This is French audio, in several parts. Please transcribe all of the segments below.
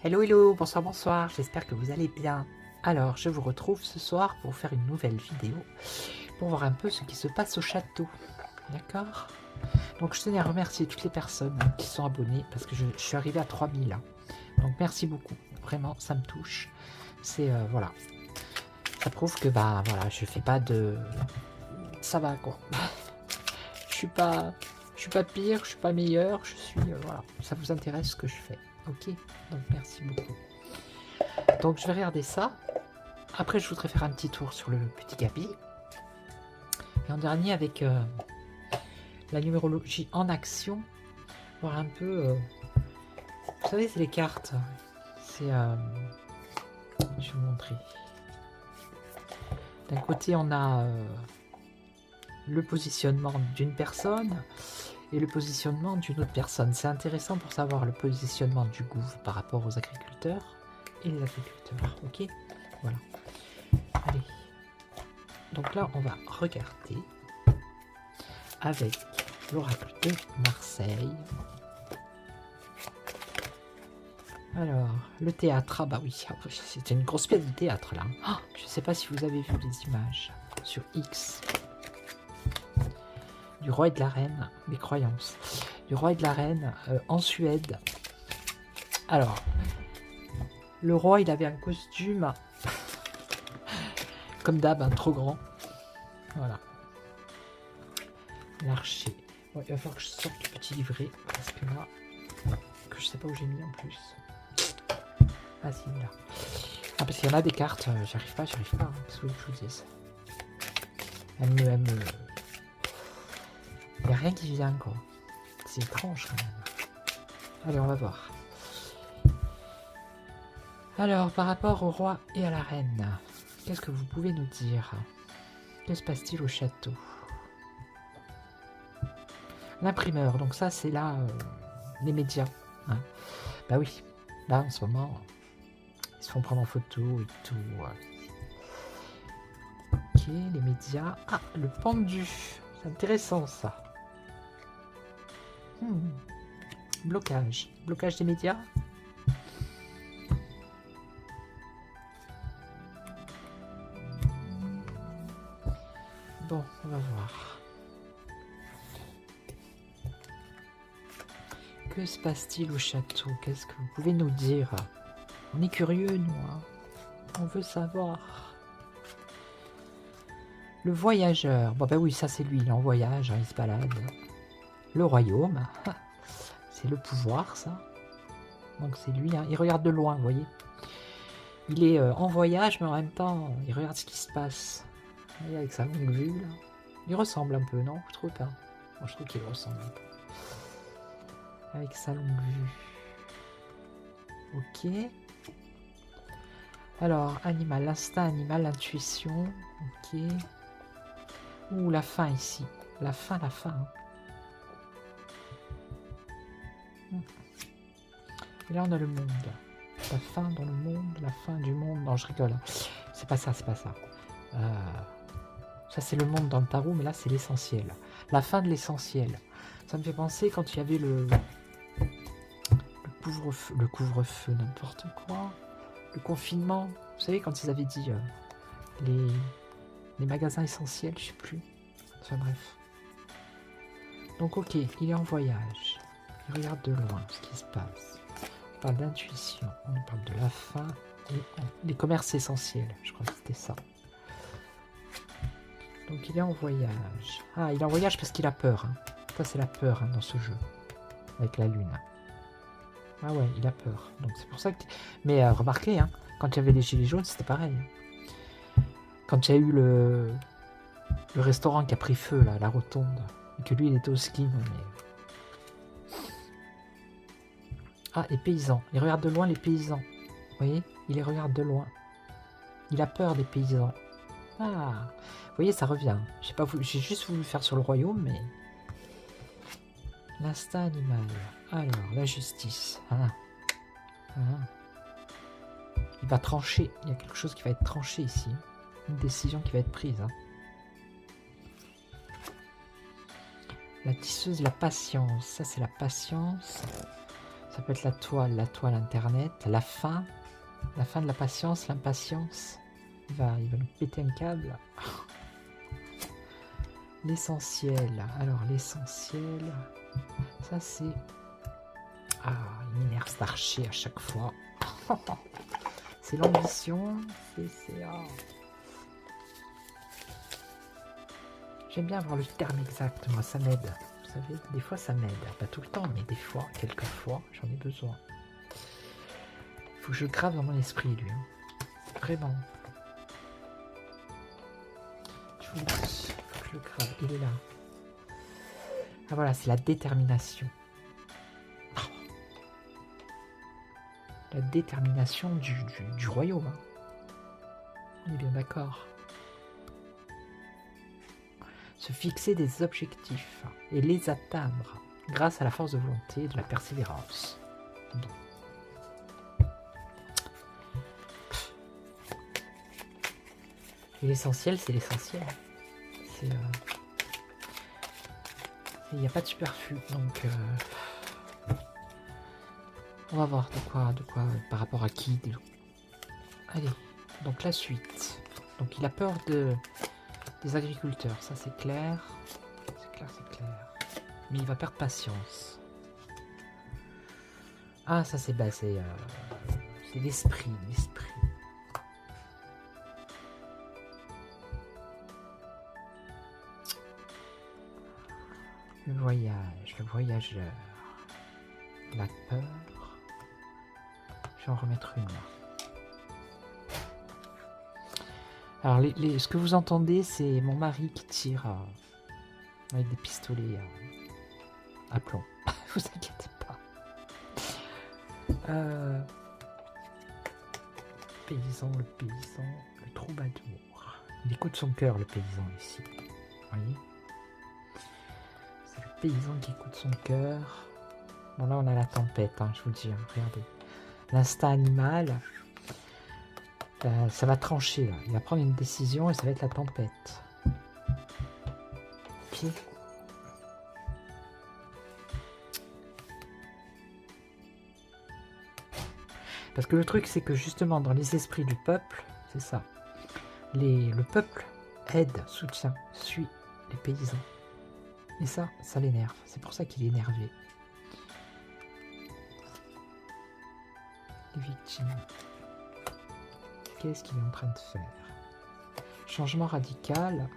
Hello, hello, bonsoir, bonsoir, j'espère que vous allez bien. Alors, je vous retrouve ce soir pour faire une nouvelle vidéo, pour voir un peu ce qui se passe au château. D'accord? Donc, je tenais à remercier toutes les personnes qui sont abonnées, parce que je suis arrivé à 3000. Donc, merci beaucoup. Vraiment, ça me touche. C'est, voilà. Ça prouve que, bah, voilà, je fais pas de... Ça va, quoi. Je suis pas pire, je suis pas meilleur, je suis, voilà. Ça vous intéresse ce que je fais. Ok? Donc, merci beaucoup. Donc je vais regarder ça. Après je voudrais faire un petit tour sur le petit Gabi. Et en dernier avec la numérologie en action. Voir un peu... vous savez c'est les cartes. C'est... je vais vous montrer. D'un côté on a le positionnement d'une personne et le positionnement d'une autre personne. C'est intéressant pour savoir le positionnement du gouffre par rapport aux agriculteurs et les agriculteurs. Ok? Voilà. Allez. Donc là, on va regarder avec l'oracle de Marseille. Alors, le théâtre, ah bah oui, c'était une grosse pièce de théâtre là. Oh, je ne sais pas si vous avez vu les images sur X. Du roi et de la reine, des croyances. Du roi et de la reine en Suède. Alors, le roi, il avait un costume, comme d'hab, hein, trop grand. Voilà. L'archer. Ouais, il va falloir que je sorte le petit livret, parce que là, que je sais pas où j'ai mis en plus. Ah si, là. Ah, parce qu'il y en a des cartes, j'arrive pas, hein, qu'est-ce que je vous dise. Elle me... Il n'y a rien qui vient, quoi. C'est étrange, quand même. Allez, on va voir. Alors, par rapport au roi et à la reine, qu'est-ce que vous pouvez nous dire? Que se passe-t-il au château? L'imprimeur, donc ça, c'est là, les médias. Hein. Bah oui, là, en ce moment, ils se font prendre en photo et tout. Ok, les médias. Ah, le pendu. C'est intéressant, ça. Blocage. Blocage des médias. Bon, on va voir. Que se passe-t-il au château? Qu'est-ce que vous pouvez nous dire? On est curieux, nous. Hein. On veut savoir. Le voyageur. Bon, ben oui, ça c'est lui. Il est en voyage, hein, il se balade. Le royaume. C'est le pouvoir, ça. Donc c'est lui. Hein. Il regarde de loin, vous voyez. Il est en voyage, mais en même temps, il regarde ce qui se passe. Vous voyez, avec sa longue vue, là. Il ressemble un peu, non? Je trouve pas. Moi, je trouve qu'il ressemble un peu. Avec sa longue vue. Ok. Alors, animal, l'instinct animal, l'intuition. Ok. Ouh, la fin ici. La fin, la fin. Et là, on a le monde. La fin dans le monde, la fin du monde. Non, je rigole. C'est pas ça, c'est pas ça. Ça, c'est le monde dans le tarot, mais là, c'est l'essentiel. La fin de l'essentiel. Ça me fait penser quand il y avait le couvre-feu, n'importe quoi. Le confinement. Vous savez, quand ils avaient dit les magasins essentiels, je sais plus. Enfin bref. Donc ok, il est en voyage. Il regarde de loin ce qui se passe. On parle d'intuition, on parle de la fin et les commerces essentiels. Je crois que c'était ça. Donc il est en voyage. Ah, il est en voyage parce qu'il a peur. Hein. Ça c'est la peur hein, dans ce jeu. Avec la lune. Ah ouais, il a peur. Donc c'est pour ça que... Mais remarquez, hein, quand il y avait les gilets jaunes, c'était pareil. Quand il y a eu le restaurant qui a pris feu, là, la rotonde, et que lui, il était au ski, mais... Ah, les paysans. Il regarde de loin les paysans. Vous voyez? Il les regarde de loin. Il a peur des paysans. Ah, vous voyez, ça revient. Je sais pas, j'ai juste voulu faire sur le royaume, mais... L'instinct animal. Alors, la justice. Ah. Ah. Il va trancher. Il y a quelque chose qui va être tranché ici. Une décision qui va être prise. Hein. La tisseuse, la patience. Ça, c'est la patience. Ça peut être la toile internet, la fin de la patience, l'impatience. Il va nous péter un câble. L'essentiel. Alors l'essentiel, ça c'est... Ah, il m'énerve cet archer à chaque fois. C'est l'ambition. J'aime bien avoir le terme exact, moi, ça m'aide. Vous savez, des fois ça m'aide. Pas tout le temps, mais des fois, quelques fois, j'en ai besoin. Il faut que je grave dans mon esprit, lui. Vraiment. Je vous le dis, il faut que je le grave. Il est là. Ah voilà, c'est la détermination. La détermination du royaume. On est bien d'accord. Se fixer des objectifs et les atteindre grâce à la force de volonté et de la persévérance. Bon. Et l'essentiel, c'est l'essentiel. Il n'y a pas de superflu, donc on va voir de quoi par rapport à qui. Allez, donc la suite. Donc il a peur des agriculteurs, ça c'est clair. C'est clair. Mais il va perdre patience. Ah, ça c'est c'est l'esprit. Le voyage, le voyageur. La peur. Je vais en remettre une. Alors, ce que vous entendez, c'est mon mari qui tire avec des pistolets à plomb. Vous inquiétez pas. Le paysan, le troubadour. Il écoute son cœur, le paysan, ici. Vous voyez ? C'est le paysan qui écoute son cœur. Bon, là, on a la tempête, hein, je vous le dis. Hein, regardez. L'instinct animal... ça va trancher là. Il va prendre une décision et ça va être la tempête. Ok. Parce que le truc c'est que justement dans les esprits du peuple, c'est ça. Le peuple aide, soutient, suit les paysans. Et ça l'énerve. C'est pour ça qu'il est énervé. Les victimes. Qu'est-ce qu'il est en train de faire? Changement radical.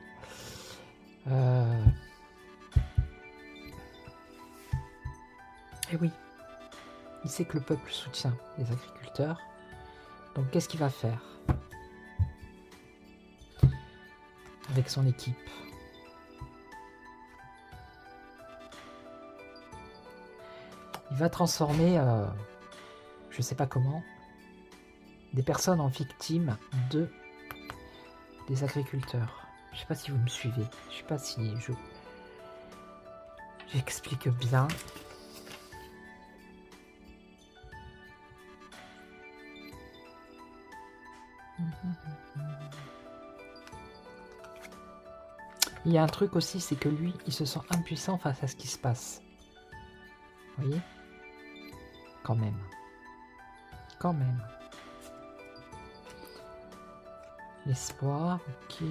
Et oui, il sait que le peuple soutient les agriculteurs. Donc qu'est-ce qu'il va faire avec son équipe? Il va transformer, je sais pas comment, des personnes en victimes des agriculteurs. Je sais pas si vous me suivez. Je sais pas si j'explique bien. Il y a un truc aussi, c'est que lui, il se sent impuissant face à ce qui se passe. Vous voyez? Quand même. Quand même. L'espoir, ok.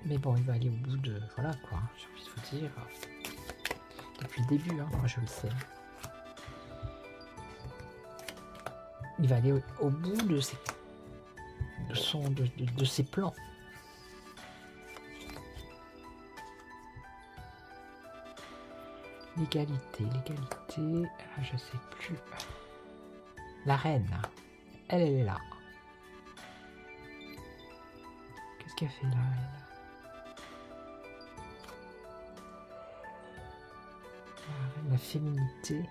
Mais bon, il va aller au bout de... Voilà quoi, j'ai envie de vous dire. Depuis le début, hein, moi je le sais. Il va aller au bout de ses plans. L'égalité. Ah, je sais plus. La reine. Elle est là. Qu'est-ce qu'elle fait là, elle? La féminité.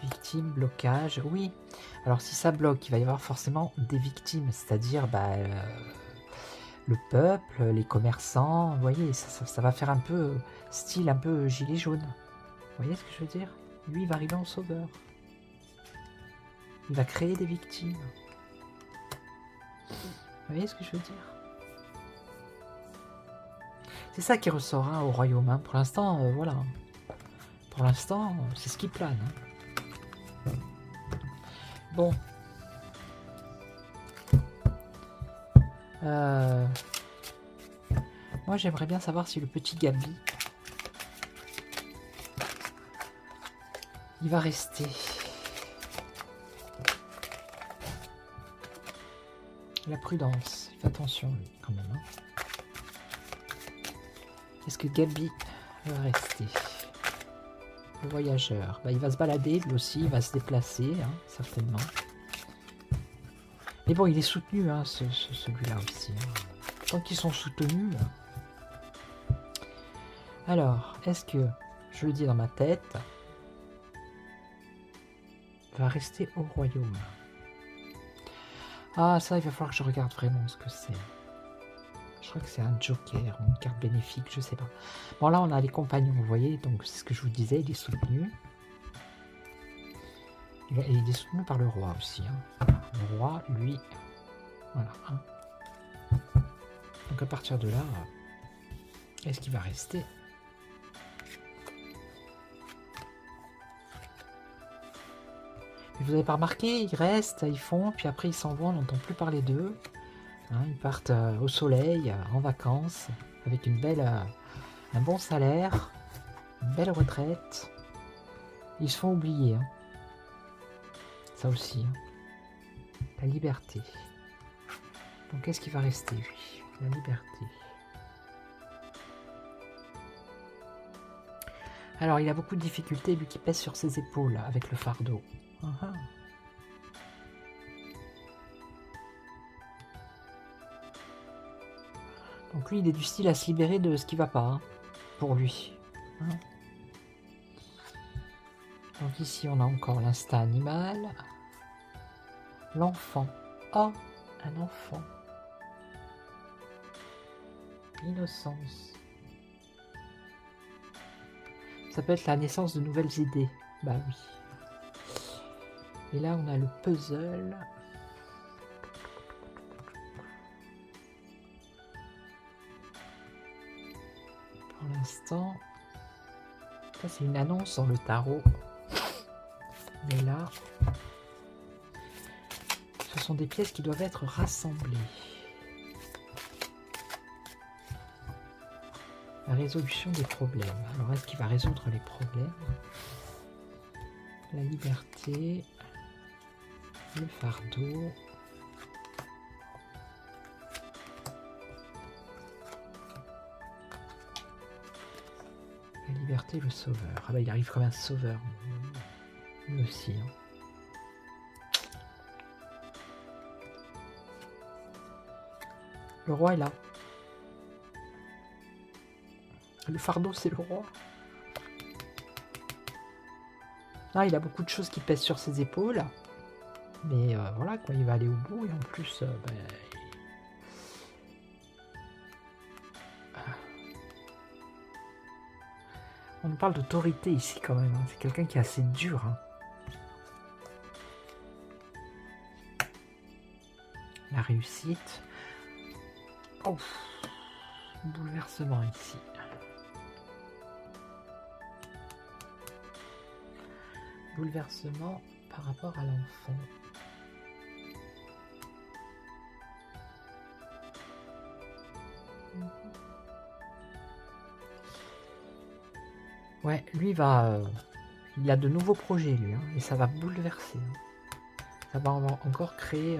Victime, blocage, oui. Alors si ça bloque, il va y avoir forcément des victimes, c'est-à-dire le peuple, les commerçants, vous voyez, ça va faire un peu style un peu gilet jaune. Vous voyez ce que je veux dire? Lui, il va arriver en sauveur. Il va créer des victimes. Vous voyez ce que je veux dire? C'est ça qui ressort hein, au royaume. Hein. Pour l'instant, voilà. Pour l'instant, c'est ce qui plane. Hein. Bon. Moi, j'aimerais bien savoir si le petit Gabi, il va rester. La prudence. Fais attention, lui, quand même. Hein. Est-ce que Gabi va rester? Le voyageur. Bah, il va se balader, lui aussi. Il va se déplacer, hein, certainement. Mais bon, il est soutenu, hein, celui-là aussi. Hein. Tant qu'ils sont soutenus. Alors, est-ce que, je le dis dans ma tête, va rester au royaume? Ah, ça, il va falloir que je regarde vraiment ce que c'est. Je crois que c'est un joker, une carte bénéfique, je sais pas. Bon, là, on a les compagnons, vous voyez, donc c'est ce que je vous disais, il est soutenu. Il est soutenu par le roi aussi. Hein. Le roi, lui, voilà. Hein. Donc à partir de là, est-ce qu'il va rester? Mais vous n'avez pas remarqué, ils restent, ils font, puis après ils s'en vont, on n'entend plus parler d'eux. Hein, ils partent au soleil, en vacances, avec une belle, un bon salaire, une belle retraite. Ils se font oublier. Hein. Ça aussi. Hein. La liberté. Donc qu'est-ce qui va rester, lui? La liberté. Alors, il a beaucoup de difficultés, lui qui pèse sur ses épaules, avec le fardeau. Uh-huh. Donc lui, il est du style à se libérer de ce qui va pas, hein, pour lui. Hein. Donc ici, on a encore l'instinct animal. L'enfant. Oh, un enfant. L'innocence. Ça peut être la naissance de nouvelles idées. Bah oui. Et là, on a le puzzle. Pour l'instant, ça c'est une annonce dans le tarot. Mais là, ce sont des pièces qui doivent être rassemblées. La résolution des problèmes. Alors, est-ce qu'il va résoudre les problèmes? La liberté, le fardeau. La liberté, le sauveur. Ah bah il arrive comme un sauveur. Lui aussi. Hein. Le roi est là. Le fardeau, c'est le roi. Ah, il a beaucoup de choses qui pèsent sur ses épaules. Mais voilà, quoi, il va aller au bout. Et en plus, on nous parle d'autorité ici quand même. Hein. C'est quelqu'un qui est assez dur. Hein. La réussite. Oh, bouleversement ici. Bouleversement par rapport à l'enfant. Ouais, lui va... il a de nouveaux projets, lui. Hein, et ça va bouleverser. Hein. Ça va encore créer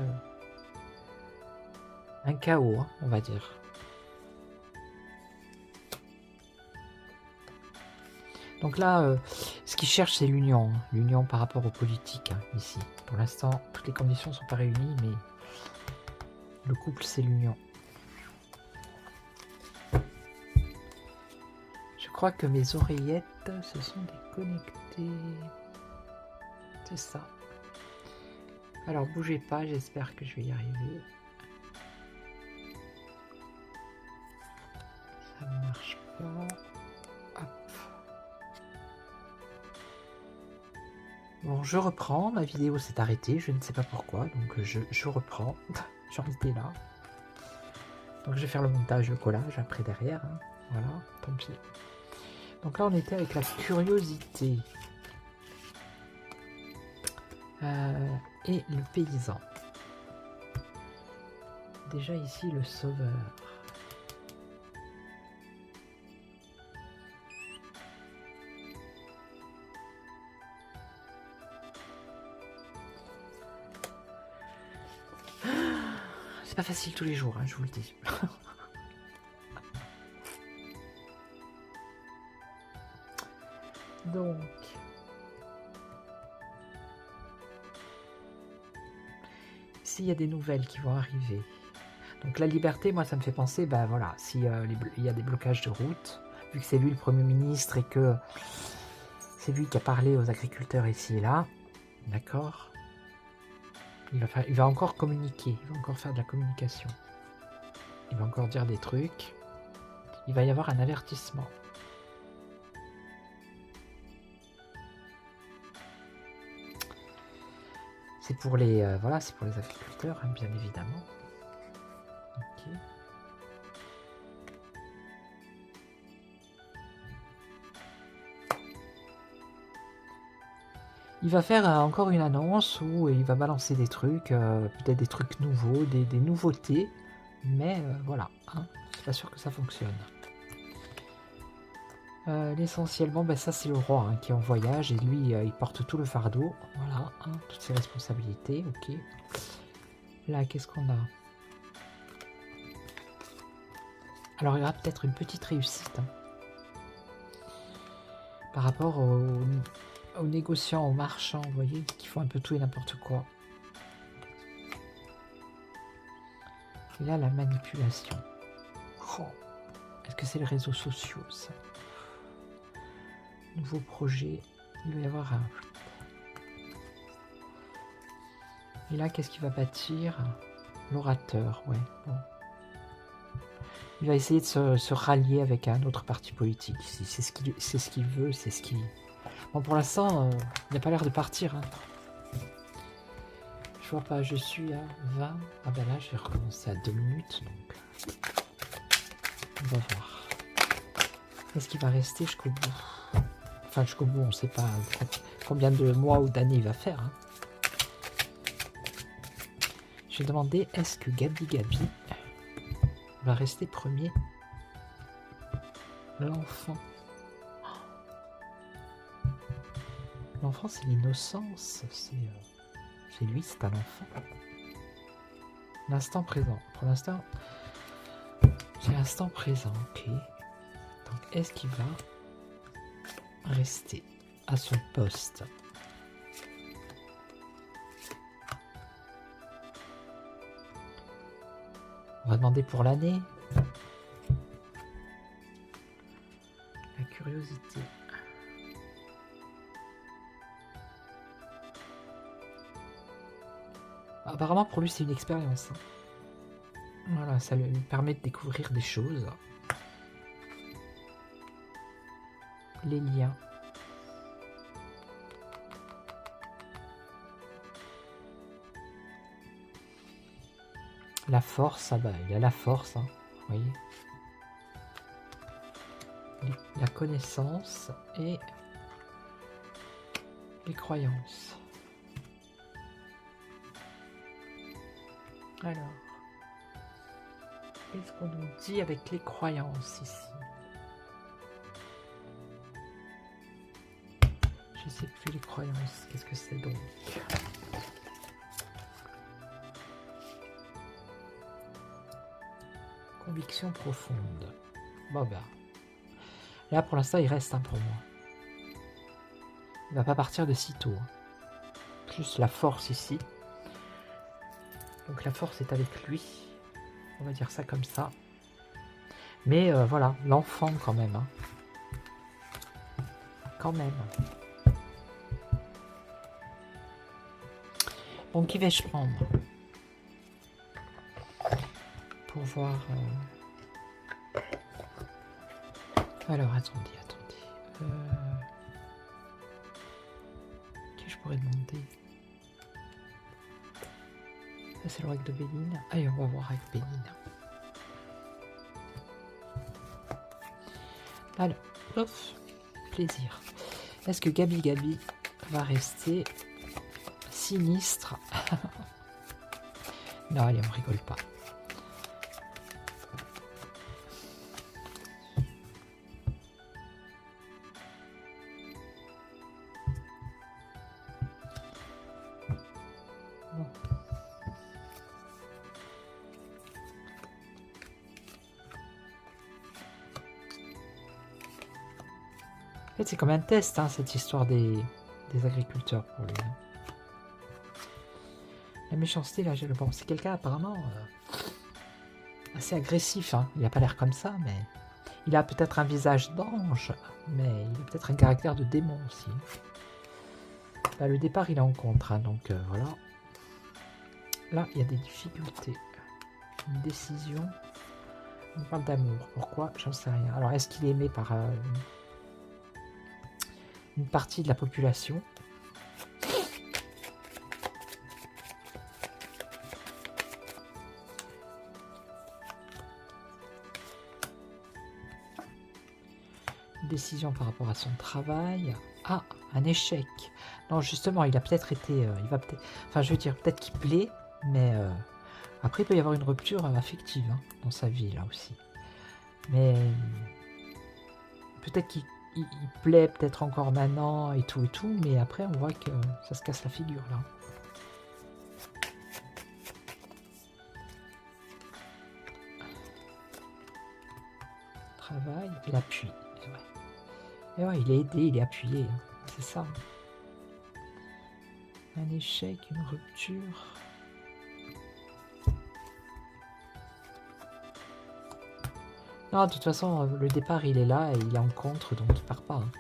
un chaos, hein, on va dire. Donc là, ce qu'il cherche, c'est l'union. Hein, l'union par rapport aux politiques, hein, ici. Pour l'instant, toutes les conditions ne sont pas réunies, mais le couple, c'est l'union. Je crois que mes oreillettes se sont déconnectées. C'est ça. Alors, bougez pas, j'espère que je vais y arriver. Ça ne marche pas. Hop. Bon, je reprends. Ma vidéo s'est arrêtée. Je ne sais pas pourquoi. Donc, je reprends. J'en étais là. Donc je vais faire le montage, le collage après derrière. Hein. Voilà, tant pis. Donc là on était avec la curiosité. Et le paysan. Déjà ici le sauveur. C'est pas facile tous les jours, hein, je vous le dis. Donc, s'il y a des nouvelles qui vont arriver. Donc la liberté, moi ça me fait penser, ben voilà, s'il y a des blocages de route, vu que c'est lui le Premier ministre et que c'est lui qui a parlé aux agriculteurs ici et là, d'accord, il va encore communiquer, il va encore faire de la communication. Il va encore dire des trucs. Il va y avoir un avertissement. C'est pour les voilà, c'est pour les agriculteurs, hein, bien évidemment. Ok. Il va faire encore une annonce où il va balancer des trucs, peut-être des trucs nouveaux, des nouveautés, mais voilà, hein, je suis pas sûr que ça fonctionne. Essentiellement, ben ça c'est le roi hein, qui est en voyage et lui il porte tout le fardeau, voilà, hein, toutes ses responsabilités, ok. Là, qu'est-ce qu'on a? Alors il y aura peut-être une petite réussite hein, par rapport aux négociants, aux marchands, vous voyez, qui font un peu tout et n'importe quoi. Et là, la manipulation. Oh. Est-ce que c'est les réseaux sociaux, ça? Nouveau projet. Il va y avoir un... Et là, qu'est-ce qu'il va bâtir? L'orateur, ouais. Bon. Il va essayer de se rallier avec un autre parti politique. C'est ce qu'il veut, c'est ce qu'il... Bon, pour l'instant, il n'a pas l'air de partir. Hein. Je vois pas, je suis à 20. Ah ben là, je vais recommencer à 2 minutes, donc... On va voir. Est-ce qu'il va rester jusqu'au bout? Enfin, jusqu'au bout, on ne sait pas combien de mois ou d'années il va faire. Hein. Je vais demander, est-ce que Gabi va rester premier? L'enfant. L'enfant, c'est l'innocence. C'est lui, c'est un enfant. L'instant présent. Pour l'instant, c'est l'instant présent, ok. Donc, est-ce qu'il va rester à son poste? On va demander pour l'année. La curiosité. Apparemment, pour lui, c'est une expérience. Voilà, ça lui permet de découvrir des choses. Les liens. La force, ah bah, il a la force, hein, vous voyez. La connaissance et les croyances. Alors, qu'est-ce qu'on nous dit avec les croyances ici? Je sais plus les croyances, qu'est-ce que c'est donc? Conviction profonde. Bon ben, là pour l'instant il reste pour moi. Il va pas partir de sitôt. Hein. Plus la force ici. Donc la force est avec lui. On va dire ça comme ça. Mais voilà, l'enfant quand même. Hein. Quand même. Bon, qui vais-je prendre? Pour voir... Alors, attendez. Qui je pourrais demander? Ça, c'est le roi de Béline. Allez, on va voir avec Béline. Alors, ouf, plaisir. Est-ce que Gabi va rester sinistre? Non, allez, on rigole pas. Bon. En fait, c'est comme un test, hein, cette histoire des agriculteurs pour lui. La méchanceté, là, bon, c'est quelqu'un apparemment assez agressif. Hein. Il n'a pas l'air comme ça, mais il a peut-être un visage d'ange, mais il a peut-être un caractère de démon aussi. Là, le départ, il est en contre, hein, donc voilà. Là, il y a des difficultés. Une décision. On parle d'amour. Pourquoi? J'en sais rien. Alors, est-ce qu'il est aimé par une partie de la population? Décision par rapport à son travail. Ah, un échec. Non, justement, il a peut-être été... il va peut-être... Enfin, je veux dire, peut-être qu'il plaît, mais... après, il peut y avoir une rupture affective hein, dans sa vie, là aussi. Mais... peut-être qu'il plaît peut-être encore maintenant et tout, mais après, on voit que ça se casse la figure, là. Travail, l'appui. Et ouais, il est aidé, il est appuyé. Hein. C'est ça. Un échec, une rupture. Non, de toute façon, le départ, il est là et il est en contre, donc il part pas. Hein.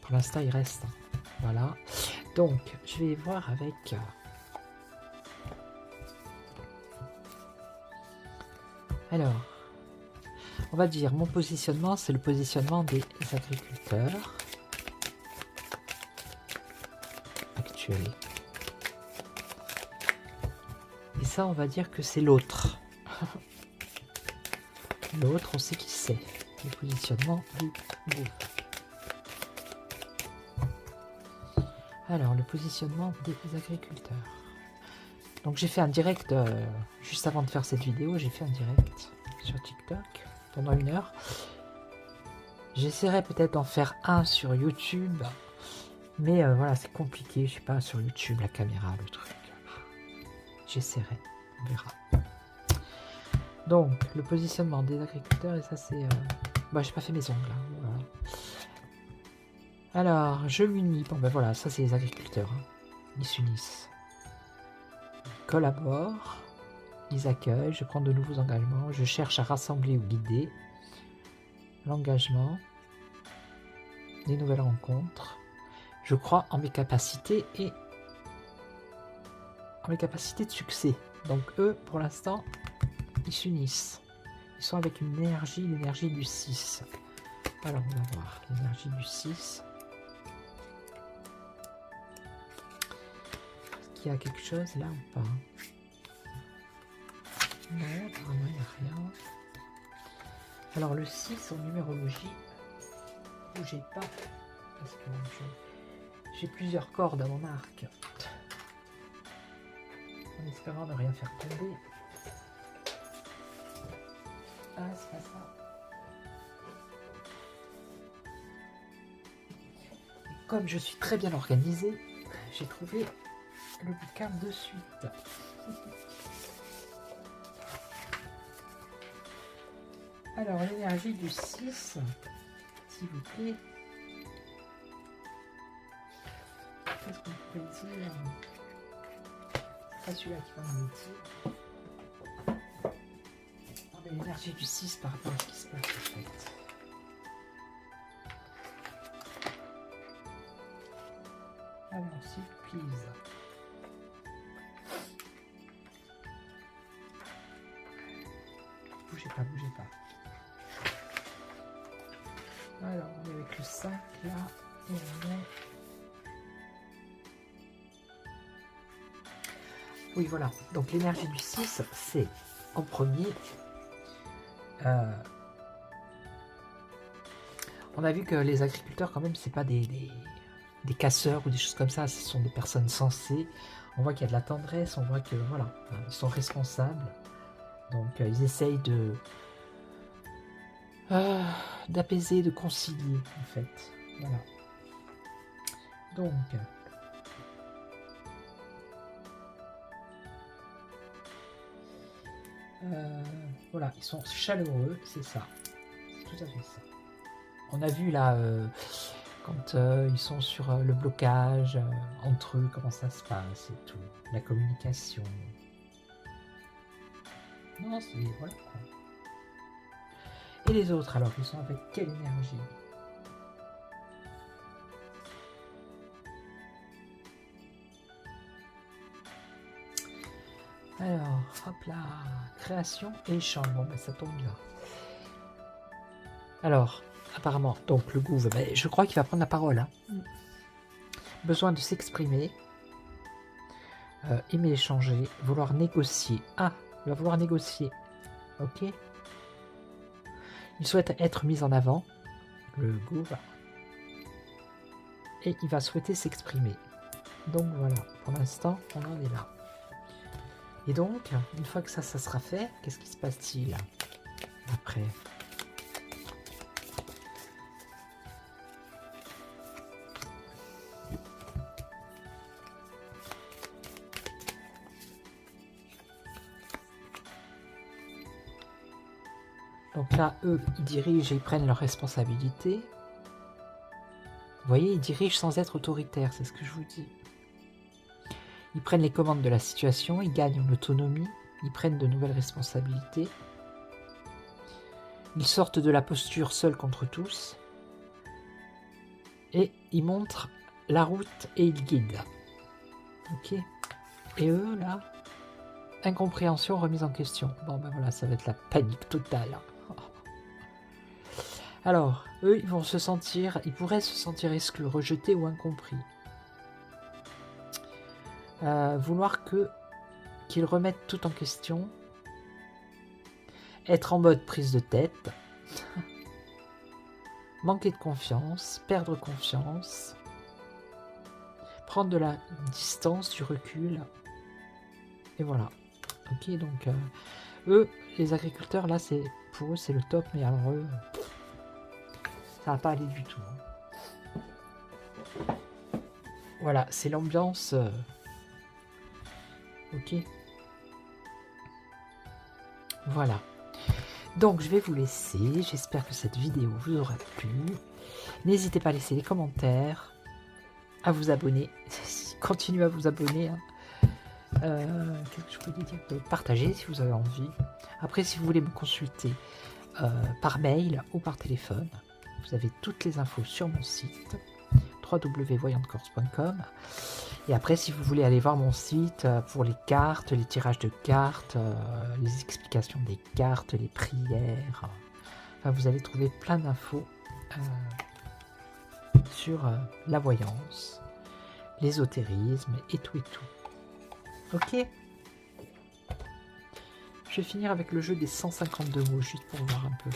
Pour l'instant, il reste. Hein. Voilà. Donc, je vais voir avec... Alors, on va dire, mon positionnement, c'est le positionnement des agriculteurs actuels. Et ça, on va dire que c'est l'autre. L'autre, on sait qui c'est. Le positionnement du groupe. Alors, le positionnement des agriculteurs. Donc, j'ai fait un direct, juste avant de faire cette vidéo, j'ai fait un direct sur TikTok pendant 1 heure. J'essaierai peut-être d'en faire un sur YouTube. Mais voilà, c'est compliqué. Je sais pas, sur YouTube, la caméra, le truc. J'essaierai, on verra. Donc, le positionnement des agriculteurs, et ça c'est... Bah, j'ai pas fait mes ongles, là. Voilà. Alors, je m'unis. Bon, ben voilà, ça c'est les agriculteurs. Hein. Ils s'unissent. Ils collaborent. Ils accueillent. Je prends de nouveaux engagements. Je cherche à rassembler ou guider. L'engagement. Des nouvelles rencontres. Je crois en mes capacités et en mes capacités de succès. Donc eux, pour l'instant... ils s'unissent. Ils sont avec une énergie, l'énergie du 6. Alors, on va voir l'énergie du 6. Est-ce qu'il y a quelque chose là ou pas? Non, apparemment, il n'y a rien. Alors, le 6 en numérologie, bougez pas, parce que j'ai plusieurs cordes à mon arc. En espérant ne rien faire tomber. Ah, c'est pas ça. Et comme je suis très bien organisée, j'ai trouvé le bouquin de suite. Alors, l'énergie du 6, s'il vous plaît. Qu'est-ce qu'on pourrait dire? C'est pas celui-là qui va me dire. L'énergie du 6 par rapport à ce qui se passe en fait. Alors, s'il vous plaît. Bougez pas, bougez pas. Alors, on est avec le 5 là. Et on est... Oui, voilà. Donc, l'énergie du 6, c'est en premier... On a vu que les agriculteurs, quand même, c'est pas des casseurs ou des choses comme ça, ce sont des personnes sensées. On voit qu'il y a de la tendresse, on voit que voilà, ils sont responsables. Donc ils essayent de d'apaiser, de concilier en fait. Voilà. Donc voilà, ils sont chaleureux, c'est ça. C'est tout à fait ça. On a vu là quand ils sont sur le blocage entre eux, comment ça se passe et tout, la communication. Non, c'est voilà quoi. Et les autres alors, ils sont avec quelle énergie? Alors, hop là, création et échange. Bon, ben ça tombe bien. Alors, apparemment, donc le gouv, ben, je crois qu'il va prendre la parole. Hein. Besoin de s'exprimer, aimer échanger, vouloir négocier. Ah, il va vouloir négocier. Ok. Il souhaite être mis en avant, le gouv. Et il va souhaiter s'exprimer. Donc voilà, pour l'instant, on en est là. Et donc, une fois que ça sera fait, qu'est-ce qui se passe-t-il après? Donc là, eux, ils dirigent et ils prennent leurs responsabilités. Vous voyez, ils dirigent sans être autoritaires, c'est ce que je vous dis. Ils prennent les commandes de la situation, ils gagnent en autonomie, ils prennent de nouvelles responsabilités. Ils sortent de la posture seul contre tous. Et ils montrent la route et ils guident. Ok. Et eux, là, incompréhension, remise en question. Bon, ben voilà, ça va être la panique totale. Alors, eux, ils pourraient se sentir exclus, rejetés ou incompris. Vouloir qu'ils remettent tout en question. Être en mode prise de tête. Manquer de confiance, perdre confiance. Prendre de la distance, du recul. Et voilà. Ok, donc eux, les agriculteurs, là, pour eux, c'est le top, mais alors eux, ça va pas aller du tout. Voilà, c'est l'ambiance. Ok. Voilà. Donc, je vais vous laisser. J'espère que cette vidéo vous aura plu. N'hésitez pas à laisser des commentaires, à vous abonner. Continuez à vous abonner. Hein. Qu'est-ce que je peux dire? Partagez si vous avez envie. Après, si vous voulez me consulter par mail ou par téléphone, vous avez toutes les infos sur mon site www.voyantecorse.com. Et après, si vous voulez aller voir mon site pour les cartes, les tirages de cartes, les explications des cartes, les prières, enfin, vous allez trouver plein d'infos sur la voyance, l'ésotérisme et tout et tout. Ok. Je vais finir avec le jeu des 152 mots, juste pour voir un peu.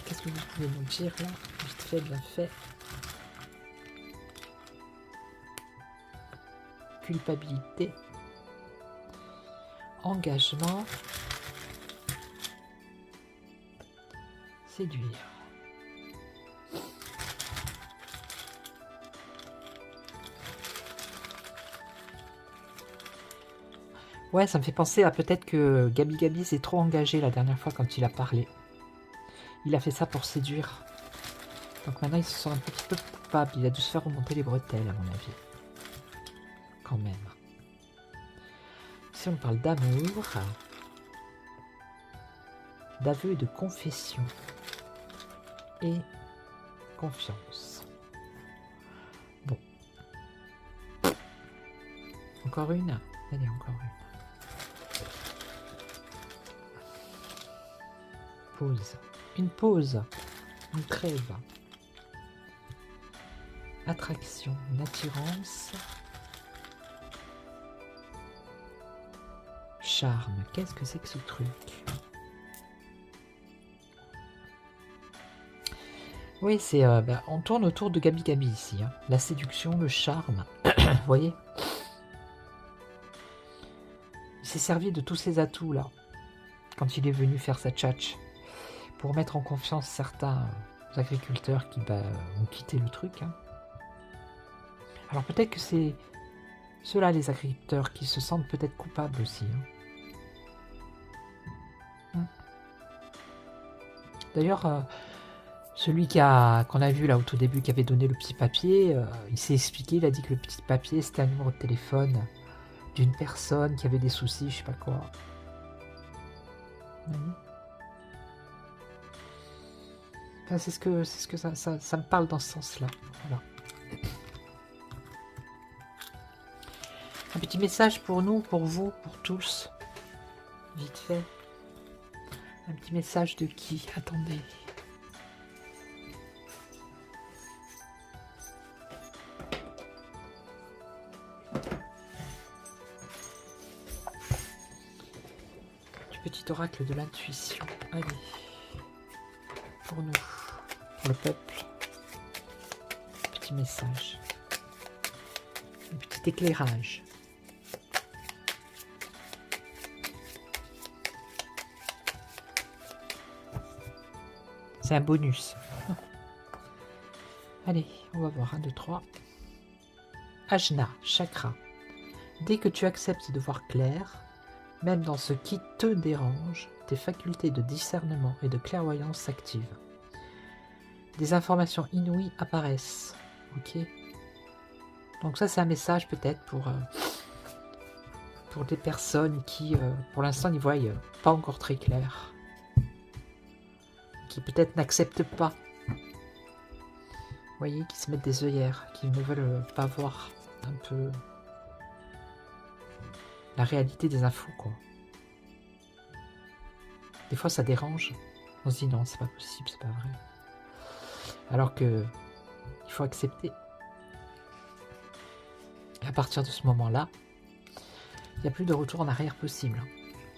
Qu'est-ce que vous pouvez nous dire là? Vite fait, bien fait. Culpabilité. Engagement. Séduire. Ouais, ça me fait penser à peut-être que Gabi s'est trop engagé la dernière fois quand il a parlé. Il a fait ça pour séduire. Donc maintenant il se sent un petit peu coupable. Il a dû se faire remonter les bretelles à mon avis. Quand même. Si on parle d'amour, d'aveu et de confession. Et confiance. Bon. Encore une? Allez, encore une. Pause. Une pause. Une trêve. Attraction. Une attirance. charme. Qu'est-ce que c'est que ce truc? Oui, c'est on tourne autour de Gabi Gabi ici. Hein. La séduction, le charme. Vous voyez? Il s'est servi de tous ces atouts là, quand il est venu faire sa tchatch, pour mettre en confiance certains agriculteurs qui ont quitté le truc. Hein. Alors peut-être que c'est ceux-là, les agriculteurs, qui se sentent peut-être coupables aussi. Hein. D'ailleurs, celui qu'on a vu là au tout début, qui avait donné le petit papier, il s'est expliqué, il a dit que le petit papier, c'était un numéro de téléphone d'une personne qui avait des soucis, je sais pas quoi. Enfin, c'est ce que ça me parle dans ce sens-là. Voilà. Un petit message pour nous, pour vous, pour tous. Vite fait. Un petit message de qui? Attendez. Du petit oracle de l'intuition. Allez. Pour nous. Pour le peuple. Petit message. Un petit éclairage. C'est un bonus. Allez, on va voir. 1, 2, 3. Ajna, chakra. Dès que tu acceptes de voir clair, même dans ce qui te dérange, tes facultés de discernement et de clairvoyance s'activent. Des informations inouïes apparaissent. Ok. Donc ça, c'est un message peut-être pour des personnes qui, pour l'instant, n'y voient pas encore très clair. Qui peut-être n'acceptent pas. Vous voyez, qui se mettent des œillères, qui ne veulent pas voir un peu la réalité des infos, quoi. Des fois, ça dérange. On se dit non, c'est pas possible, c'est pas vrai. Alors que il faut accepter. Et à partir de ce moment-là, il n'y a plus de retour en arrière possible.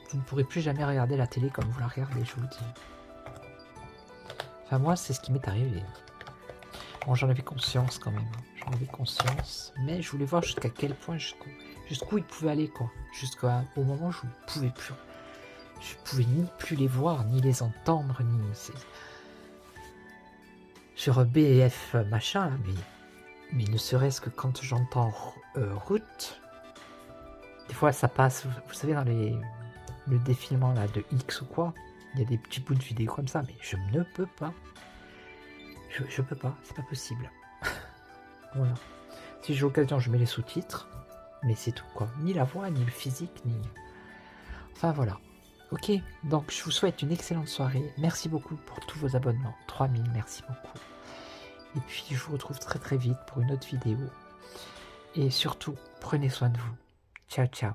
Vous ne pourrez plus jamais regarder la télé comme vous la regardez, je vous le dis. Enfin, moi, c'est ce qui m'est arrivé. Bon, j'en avais conscience quand même. J'en avais conscience. Mais je voulais voir jusqu'à quel point, jusqu'où il pouvait aller, quoi. Jusqu'au moment où je ne pouvais plus. Je pouvais ni plus les voir, ni les entendre, ni... Sur BF machin, là, mais ne serait-ce que quand j'entends route, des fois ça passe, vous savez, dans le défilement là, de X ou quoi, il y a des petits bouts de vidéo comme ça, mais je ne peux pas. Je peux pas, c'est pas possible. Voilà. Si j'ai l'occasion, je mets les sous-titres, mais c'est tout, quoi. Ni la voix, ni le physique, ni... Enfin, voilà. Ok, donc je vous souhaite une excellente soirée. Merci beaucoup pour tous vos abonnements. 3000, merci beaucoup. Et puis, je vous retrouve très très vite pour une autre vidéo. Et surtout, prenez soin de vous. Ciao, ciao.